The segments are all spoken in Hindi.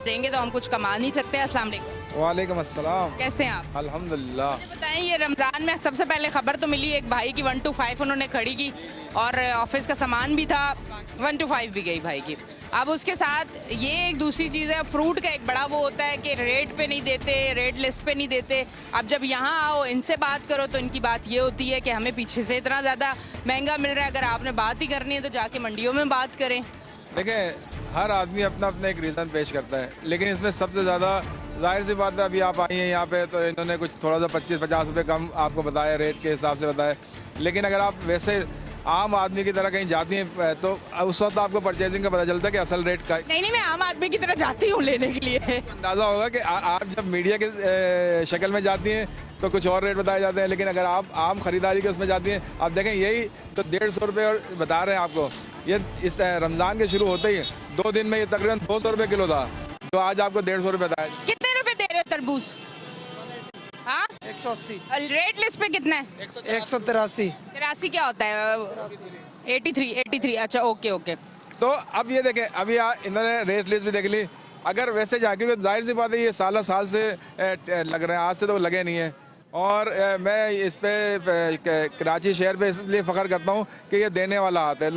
देंगे तो हम कुछ कमा नहीं सकते। अस्सलाम वालेकुम। वालेकुम अस्सलाम। कैसे हैं आप? अल्हम्दुलिल्लाह। मुझे बताएं, ये रमज़ान में सबसे पहले खबर तो मिली एक भाई की 1 to 5 उन्होंने खड़ी की और ऑफिस का सामान भी था, 1 to 5 भी गई भाई की। अब उसके साथ ये एक दूसरी चीज़ है, फ्रूट का एक बड़ा वो होता है कि रेट पे नहीं देते, रेट लिस्ट पे नहीं देते। अब जब यहाँ आओ इनसे बात करो तो इनकी बात ये होती है कि हमें पीछे से इतना ज़्यादा महंगा मिल रहा है। अगर आपने बात ही करनी है तो जाके मंडियों में बात करें। देखें, हर आदमी अपना अपना एक रीज़न पेश करता है, लेकिन इसमें सबसे ज़्यादा जाहिर सी बात है, अभी आप आई हैं यहाँ पे तो इन्होंने कुछ थोड़ा सा 25-50 रुपये कम आपको बताया, रेट के हिसाब से बताया। लेकिन अगर आप वैसे आम आदमी की तरह कहीं जाती हैं तो उस वक्त आपको परचेजिंग का पता चलता है कि असल रेट का। नहीं, मैं आम आदमी की तरह जाती हूँ लेने के लिए। अंदाज़ा होगा कि आप जब मीडिया के शक्ल में जाती हैं तो कुछ और रेट बताए जाते हैं, लेकिन अगर आप आम ख़रीदारी के उसमें जाती हैं, आप देखें यही तो 150 रुपये और बता रहे हैं आपको। ये इस रमज़ान के शुरू होते ही 2 दिन में ये तकरीबन 200 रुपये किलो था, तो आज आपको 150 रुपये बताया। कितने रुपए दे रहे हो तरबूज? हाँ, 180। रेट लिस्ट पे कितना है? 183। 83 क्या होता है? 83। अच्छा, ओके। तो अब ये देखें, अभी इन्होंने रेट लिस्ट भी देख ली। अगर वैसे जा, क्योंकि जाहिर सी बात है ये साल से लग रहे हैं, आज से तो लगे नहीं हैं। और मैं इस पे कराची शहर पे इसलिए फ़ख्र करता हूँ कि ये देने वाला आता है,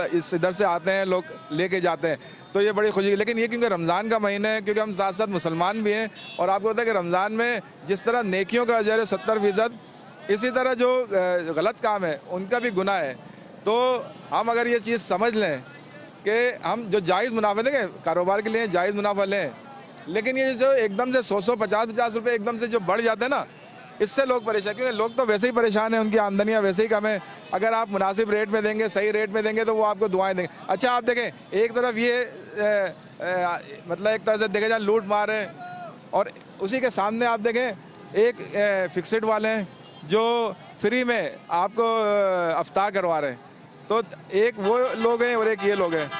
इस इधर से आते हैं लोग, लेके जाते हैं, तो ये बड़ी खुशी। लेकिन ये क्योंकि रमज़ान का महीना है, क्योंकि हम साथ साथ मुसलमान भी हैं, और आपको पता है कि रमज़ान में जिस तरह नेकियों का अजर है 70%, इसी तरह जो गलत काम है उनका भी गुनाह है। तो हम अगर ये चीज़ समझ लें कि हम जो जायज़ मुनाफा देंगे कारोबार के लिए, जायज़ मुनाफा लें, लेकिन ये जो एकदम से 100 50 रुपये एकदम से जो बढ़ जाते हैं ना, इससे लोग परेशान, क्योंकि लोग तो वैसे ही परेशान हैं, उनकी आमदनियाँ वैसे ही कम है। अगर आप मुनासिब रेट में देंगे, सही रेट में देंगे, तो वो आपको दुआएं देंगे। अच्छा, आप देखें, एक तरफ ये मतलब एक तरह से देखे जाए लूट मार है, और उसी के सामने आप देखें एक फिक्सड वाले हैं जो फ्री में आपको अफ्ताह करवा रहे हैं। तो एक वो लोग हैं और एक ये लोग हैं।